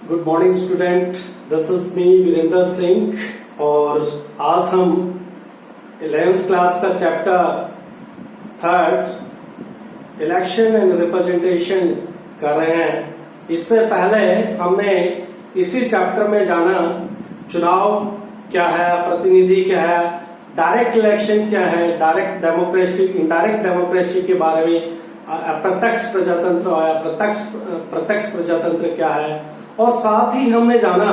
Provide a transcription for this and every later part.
Good morning student, this is me Virendra Singh और आज हम 11th क्लास का चैप्टर 3 इलेक्शन एंड रिप्रेजेंटेशन कर रहे हैं। इससे पहले हमने इसी चैप्टर में जाना चुनाव क्या है, प्रतिनिधि क्या है, डायरेक्ट इलेक्शन क्या है, डायरेक्ट डेमोक्रेसी, इनडायरेक्ट डेमोक्रेसी के बारे में, अप्रत्यक्ष प्रजातंत्र और प्रत्यक्ष प्रजातंत्र क्या है, और साथ ही हमने जाना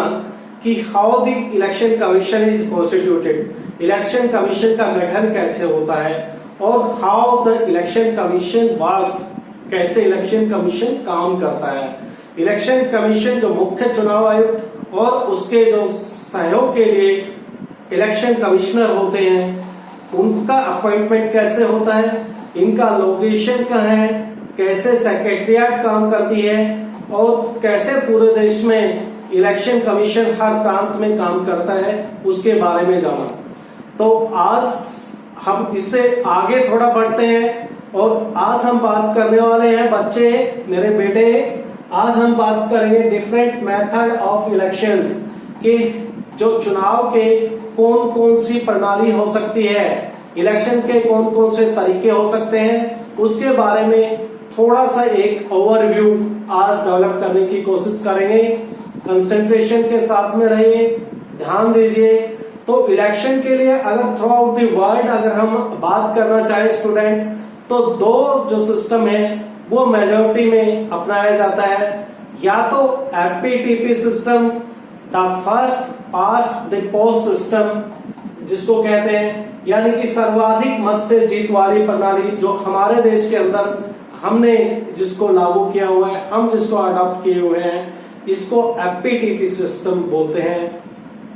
कि how the election commission is constituted, election commission का गठन कैसे होता है और how the election commission works, कैसे इलेक्शन कमीशन काम करता है। इलेक्शन कमीशन जो मुख्य चुनाव आयुक्त और उसके जो सहयोग के लिए इलेक्शन कमिश्नर होते हैं उनका अपॉइंटमेंट कैसे होता है, इनका लोकेशन कहाँ है, कैसे सेक्रेटरिएट काम करती है और कैसे पूरे देश में इलेक्शन कमीशन हर प्रांत में काम करता है, उसके बारे में जाना। तो आज हम इससे आगे थोड़ा बढ़ते हैं और आज हम बात करने वाले हैं बच्चे, मेरे बेटे, आज हम बात करेंगे डिफरेंट मेथड ऑफ इलेक्शंस के, जो चुनाव के कौन कौन सी प्रणाली हो सकती है, इलेक्शन के कौन कौन से तरीके हो सकते हैं, उसके बारे में थोड़ा सा एक ओवरव्यू आज डेवलप करने की कोशिश करेंगे। कंसंट्रेशन के साथ में रहिए, ध्यान दीजिए। तो इलेक्शन के लिए अगर थ्रू आउट द वर्ल्ड अगर हम बात करना चाहे स्टूडेंट, तो दो जो सिस्टम है वो मेजोरिटी में अपनाया जाता है, या तो FPTP system, the first past the post system जिसको कहते हैं, यानी कि सर्वाधिक मत से जीत वाली प्रणाली, जो हमारे देश के अंदर हमने जिसको लागू किया हुआ है, हम जिसको अडॉप्ट किए हुए हैं, इसको एफपीटीपी सिस्टम बोलते हैं,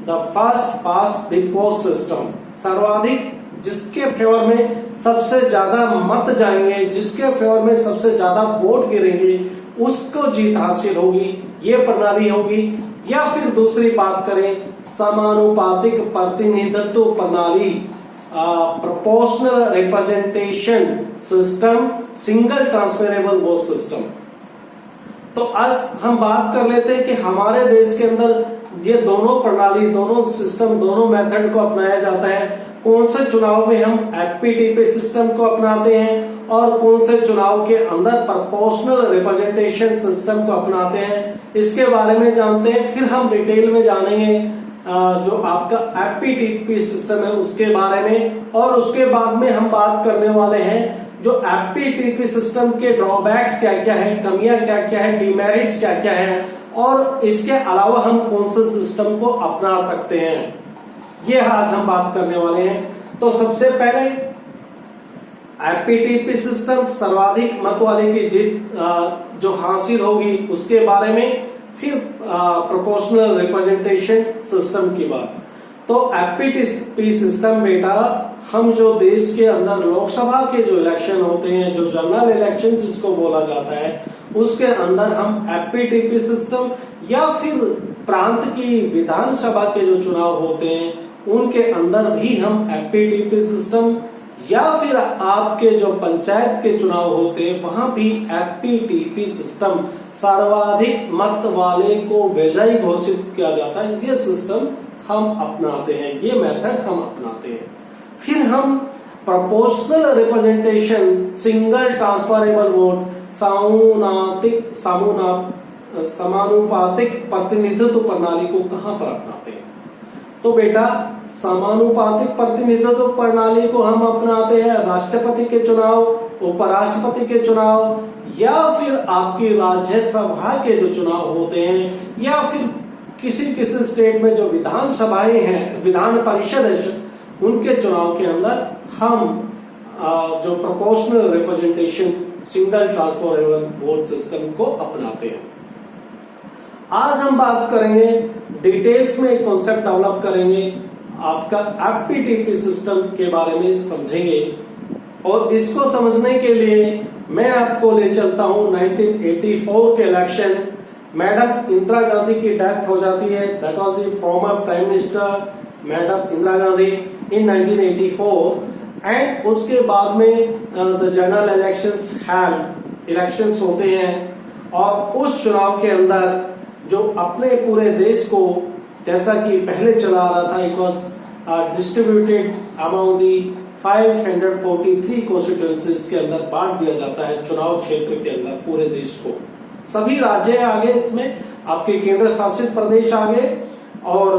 the first past the post system. सर्वाधिक जिसके फेवर में सबसे ज्यादा मत जाएंगे, जिसके फेवर में सबसे ज्यादा वोट गिरेंगे, उसको जीत हासिल होगी, ये प्रणाली होगी। या फिर दूसरी बात करें, समानुपातिक प्रतिनिधित्व प्रणाली, proportional representation system, single transferable vote system. तो आज हम बात कर लेते हैं कि हमारे देश के अंदर ये दोनों प्रणाली, दोनों सिस्टम, दोनों मेथड को अपनाया जाता है। कौन से चुनाव में हम एफपीटीपी सिस्टम को अपनाते हैं और कौन से चुनाव के अंदर प्रोपोर्शनल रिप्रेजेंटेशन सिस्टम को अपनाते हैं, इसके बारे में जानते हैं। फिर हम डिटेल में जानेंगे जो आपका एफपीटीपी सिस्टम है उसके बारे में, और उसके बाद में हम बात करने वाले हैं जो एफपीटीपी सिस्टम के ड्रॉबैक्स क्या क्या है, कमियां क्या क्या है, डिमेरिट्स क्या क्या है, और इसके अलावा हम कौन से सिस्टम को अपना सकते हैं, ये आज हम बात करने वाले हैं। तो सबसे पहले एफपीटीपी सिस्टम, सर्वाधिक मत वाले की जीत जो हासिल होगी उसके बारे में, फिर प्रोपोर्शनल रिप्रेजेंटेशन सिस्टम की बात। तो एफपीटीपी सिस्टम बेटा, हम जो देश के अंदर लोकसभा के जो इलेक्शन होते हैं, जो जनरल इलेक्शन जिसको बोला जाता है, उसके अंदर हम एफपीटीपी सिस्टम, या फिर प्रांत की विधानसभा के जो चुनाव होते हैं उनके अंदर भी हम एफपीटीपी सिस्टम, या फिर आपके जो पंचायत के चुनाव होते हैं वहां भी एफपीटीपी सिस्टम, सर्वाधिक मत वाले को विजयी घोषित किया जाता है, ये सिस्टम हम अपनाते हैं, ये मेथड हम अपनाते हैं। फिर हम proportional representation, single transferable vote, समानुपातिक प्रतिनिधित्व प्रणाली को कहां पर अपनाते हैं? तो बेटा, समानुपातिक प्रतिनिधित्व प्रणाली को हम अपनाते हैं राष्ट्रपति के चुनाव, उपराष्ट्रपति के चुनाव, या फिर आपकी राज्यसभा के जो चुनाव होते हैं, या फिर किसी किसी स्टेट में जो विधानसभाएं हैं, विधान परिषद है, उनके चुनाव के अंदर हम जो proportional representation, single transferable vote system को अपनाते हैं। आज हम बात करेंगे, डिटेल्स में एक कॉन्सेप्ट डेवलप करेंगे, आपका एफपीटीपी सिस्टम के बारे में समझेंगे, और इसको समझने के लिए मैं आपको ले चलता हूं 1984 के इलेक्शन। मैडम इंदिरा गांधी की डेथ हो जाती है, that was the former prime minister madam Indira Gandhi in 1984, and उसके बाद में द जनरल इलेक्शंस होते हैं, और उस चुनाव के अंदर जो अपने पूरे देश को, जैसा कि पहले चला आ रहा था, it was distributed among the 543 constituencies के अंदर बांट दिया जाता है चुनाव क्षेत्र के अंदर पूरे देश को। सभी राज्य आगे, इसमें आपके केंद्र शासित प्रदेश आगे, और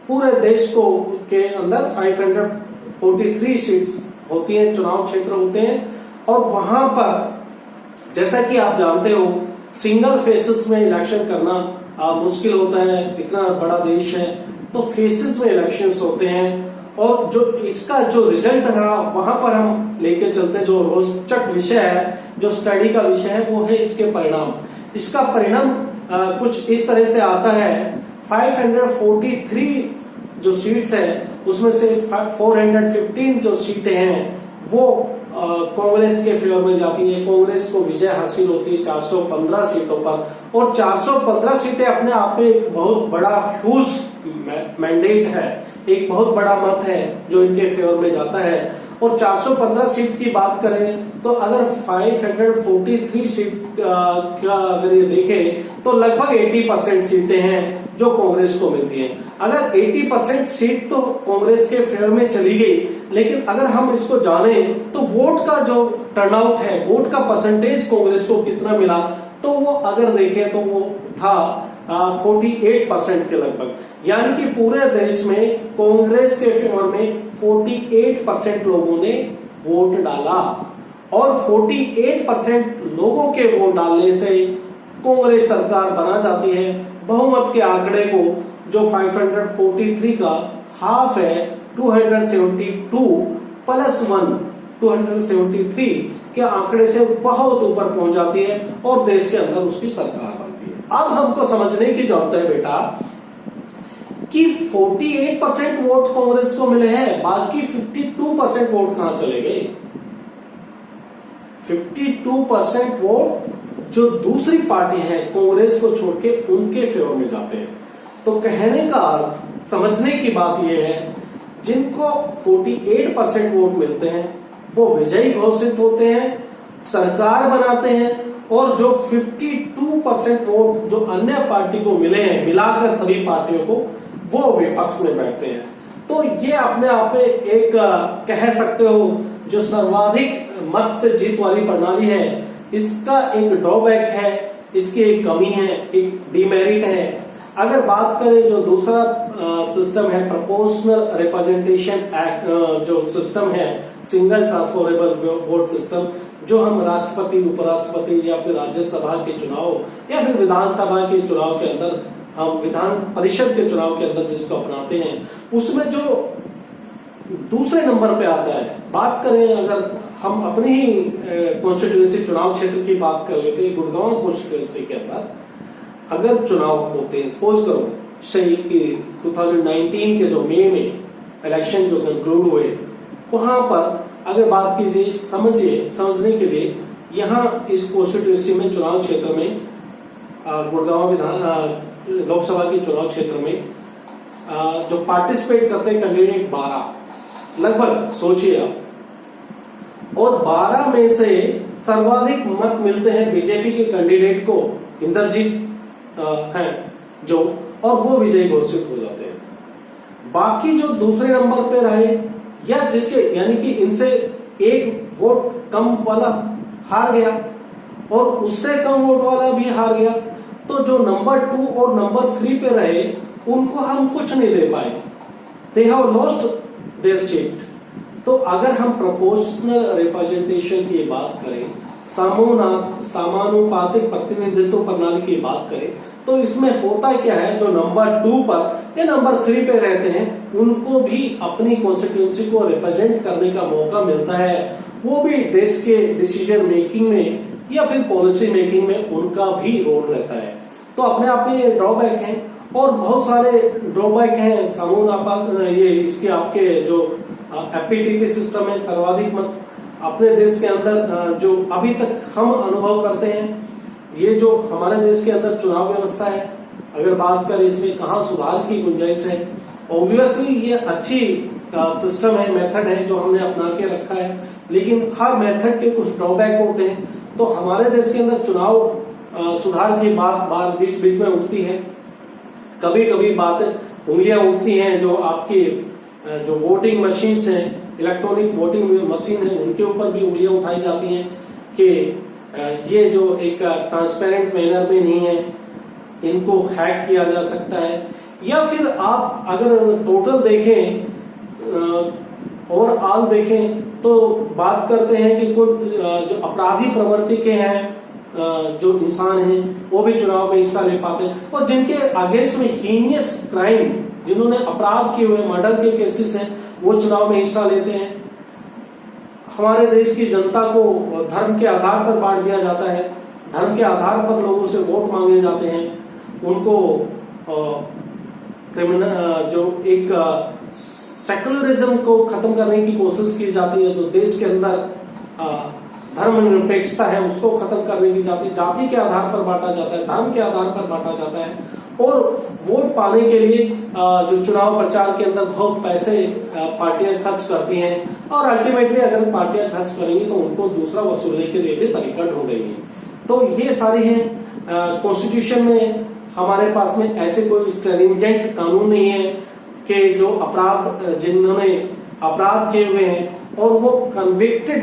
पूरे देश को के अंदर 543 सीट्स होती हैं, चुनाव क्षेत्र होते हैं। और वहां पर जैसा कि आप जानते हो, सिंगल फेसेस में इलेक्शन करना मुश्किल होता है, इतना बड़ा देश है, तो फेसेस में इलेक्शंस होते हैं। और जो इसका जो रिजल्ट रहा वहां पर हम लेके चलते हैं, जो रोचक विषय है, जो स्टडी का विषय है, वो है इसके परिणाम। इसका परिणाम कुछ इस तरह से आता है, 543 जो सीट्स है उसमें से 415 जो सीटें हैं वो कांग्रेस के फेवर में जाती है। कांग्रेस को विजय हासिल होती है 415 सीटों पर, और 415 सीटें अपने आप में एक बहुत बड़ा ह्यूज मैंडेट है, एक बहुत बड़ा मत है जो इनके फेवर में जाता है। और 415 सीट की बात करें तो अगर 543 सीट का अगर ये देखें तो लगभग 80% सीटें हैं जो कांग्रेस को मिलती है। अगर 80% सीट तो कांग्रेस के फेवर में चली गई, लेकिन अगर हम इसको जाने तो वोट का जो टर्नआउट है, वोट का परसेंटेज कांग्रेस को कितना मिला, तो वो अगर देखें तो वो था 48% के लगभग। यानी कि पूरे देश में कांग्रेस के फेवर में 48% लोगों ने वोट डाला, और 48% लोगों के वोट डालने से कांग्रेस सरकार बना जाती है। बहुमत के आंकड़े को जो 543 का हाफ है, 272 प्लस 1 273 के आंकड़े से बहुत ऊपर पहुंच जाती है, और देश के अंदर उसकी सरकार बनती है। अब हमको समझने की जरूरत है बेटा कि 48% वोट कांग्रेस को मिले हैं, बाकी 52% वोट कहां चले गए। 52% वोट जो दूसरी पार्टी है कांग्रेस को छोड़ के उनके फेवर में जाते हैं। तो कहने का अर्थ, समझने की बात यह है, जिनको 48% वोट मिलते हैं वो विजयी घोषित होते हैं, सरकार बनाते हैं, और जो 52% वोट जो अन्य पार्टी को मिले हैं, मिलाकर सभी पार्टियों को, वो विपक्ष में बैठते हैं। तो ये अपने आप में एक कह सकते हो जो सर्वाधिक मत से जीत वाली प्रणाली है, इसका एक ड्रॉबैक है, इसकी एक कमी है, एक डिमेरिट है। अगर बात करें जो दूसरा सिस्टम है, प्रोपोर्शनल रिप्रेजेंटेशन एक्ट, जो सिस्टम है, सिंगल ट्रांसफरेबल वोट सिस्टम, जो हम राष्ट्रपति, उपराष्ट्रपति या फिर राज्यसभा के चुनाव या फिर विधानसभा के चुनाव के अंदर, हम विधान परिषद के चुनाव के अंदर जिसको अपनाते हैं, उसमें जो दूसरे नंबर पे आता है। बात करें अगर हम अपनी ही कॉन्स्टिट्यूएंसी चुनाव क्षेत्र की बात कर लेते हैं, गुड़गांव कॉन्स्टिट्यूएंसी के अंदर अगर चुनाव होते हैं, सपोज करो सही कि 2019 के जो मई में इलेक्शन जो कंक्लूड हुए, वहां पर अगर बात कीजिए, समझने के लिए, यहाँ इस कॉन्स्टिट्यूएंसी में चुनाव क्षेत्र में गुड़गांव विधान लोकसभा के चुनाव क्षेत्र में जो पार्टिसिपेट करते हैं कैंडिडेट 12 लगभग, सोचिए आप, और 12 में से सर्वाधिक मत मिलते हैं बीजेपी के कैंडिडेट को, इंद्रजीत हैं जो, और वो विजयी घोषित हो जाते हैं। बाकी जो दूसरे नंबर पे रहे या जिसके, यानी कि इनसे एक वोट कम वाला हार गया और उससे कम वोट वाला भी हार गया, तो जो नंबर 2 और नंबर 3 पे रहे उनको हम कुछ नहीं दे पाए, they have lost their seat. तो अगर हम प्रोपोर्शनल रिप्रेजेंटेशन की बात करें, समानुपातिक प्रतिनिधित्व प्रणाली की बात करें, तो इसमें होता क्या है, जो नंबर 2 पर या नंबर 3 पे रहते हैं उनको भी अपनी कॉन्स्टिट्यूएंसी को रिप्रेजेंट करने का मौका मिलता है। वो भी देश के डिसीजन मेकिंग में या फिर पॉलिसी मेकिंग में उनका भी रोल रहता है। तो अपने आप में ये ड्रॉबैक है, और बहुत सारे ड्रॉबैक हैं। समूह ये इसके आपके जो एपीटीपी सिस्टम है, सर्वाधिक मत अपने देश के अंदर जो अभी तक हम अनुभव करते हैं, ये जो हमारे देश के अंदर चुनाव व्यवस्था है, अगर बात करें इसमें कहाँ सुधार की गुंजाइश है। ऑब्वियसली ये अच्छी सिस्टम है, मेथड है जो हमने अपना के रखा है, लेकिन हर मेथड के कुछ ड्रॉबैक होते हैं। तो हमारे देश के अंदर चुनाव सुधार की बात बीच बीच में उठती है, कभी कभी बात उंगलियां उठती हैं जो आपकी जो वोटिंग मशीन हैं, इलेक्ट्रॉनिक वोटिंग मशीन है, उनके ऊपर भी उंगलियां उठाई जाती हैं कि ये जो एक ट्रांसपेरेंट मैनर में नहीं है, इनको हैक किया जा सकता है। या फिर आप अगर टोटल देखें और आल देखें तो बात करते हैं कि कुछ जो अपराधी प्रवृत्ति के हैं जो इंसान हैं वो भी चुनाव में हिस्सा ले पाते हैं, और जिनके अगेंस्ट में हीनियस क्राइम, जिन्होंने अपराध किए हुए, मर्डर के केसेस हैं, वो चुनाव में हिस्सा लेते हैं। हमारे देश की जनता को धर्म के आधार पर बांट दिया जाता है, धर्म के आधार पर लोगों से वोट मांगे जाते हैं, उनको क्रिमिनल जो एक सेकुलरिज्म को खत्म करने की कोशिश की जाती है, तो देश के अंदर धर्मनिरपेक्षता है उसको खत्म करने की जाति के आधार पर बांटा जाता है, धर्म के आधार पर बांटा जाता है, और वोट पाने के लिए जो चुनाव प्रचार के अंदर बहुत पैसे पार्टियां खर्च करती हैं, और अल्टीमेटली अगर पार्टियां खर्च करेंगी तो उनको दूसरा वसूलने के लिए भी तरीका ढूंढेंगी। तो ये सारी हैं। कॉन्स्टिट्यूशन में हमारे पास में ऐसे कोई स्ट्रिंजेंट कानून नहीं है कि जो अपराध, जिन्होंने अपराध किए हुए हैं और वो कन्विक्टेड,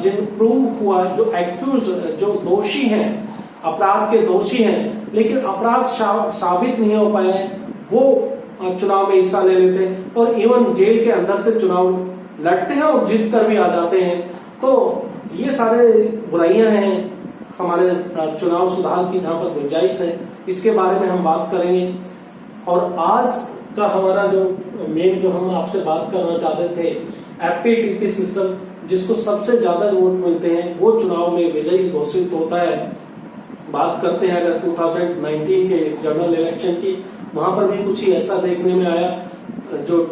जिन प्रूव हुआ, जो एक्यूज, जो दोषी हैं, अपराध के दोषी हैं, लेकिन अपराध साबित नहीं हो पाया है, वो चुनाव में हिस्सा ले लेते हैं और इवन जेल के अंदर से चुनाव लड़ते हैं और जीत कर भी आ जाते हैं। तो ये सारे बुराइयां हैं हमारे चुनाव सुधार की, जहां पर गुंजाइश है, इसके बारे में हम बात करेंगे। और आज का हमारा जो मेन, जो हम आपसे बात करना चाहते थे, एफपीटीपी सिस्टम, जिसको सबसे ज्यादा वोट मिलते हैं वो चुनाव में विजयी घोषित होता है। बात करते हैं अगर 2019 के जनरल इलेक्शन की, वहां पर भी कुछ ही ऐसा देखने में आया जो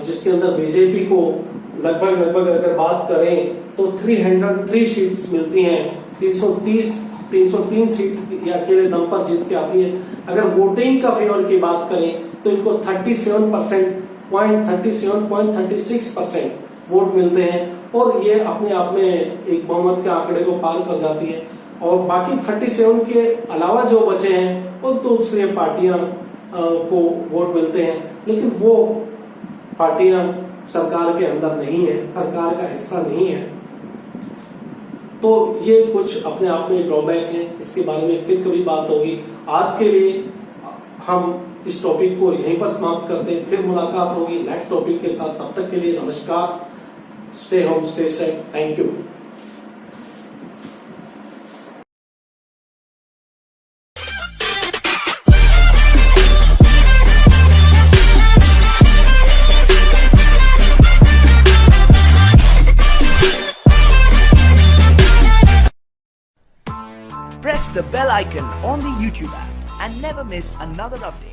जिसके अंदर बीजेपी को लगभग अगर बात करें तो 303 सीट्स मिलती हैं, 303 सीट या अकेले दम पर जीत के आती है। अगर वोटिंग का फेवर की बात करें तो इनको 37.36% वोट मिलते हैं, और ये अपने आप में एक बहुमत के आंकड़े को पार कर जाती है। और बाकी 37 के अलावा जो बचे हैं वो दूसरी पार्टियां को वोट मिलते हैं, लेकिन वो पार्टियां सरकार के अंदर नहीं है, सरकार का हिस्सा नहीं है। तो ये कुछ अपने आप में ड्रॉबैक है, इसके बारे में फिर कभी बात होगी। आज के लिए हम इस टॉपिक को यहीं पर समाप्त करते हैं, फिर मुलाकात होगी नेक्स्ट टॉपिक के साथ। तब तक के लिए नमस्कार, stay home, stay safe, thank you. Press the bell icon on the YouTube app and never miss another update.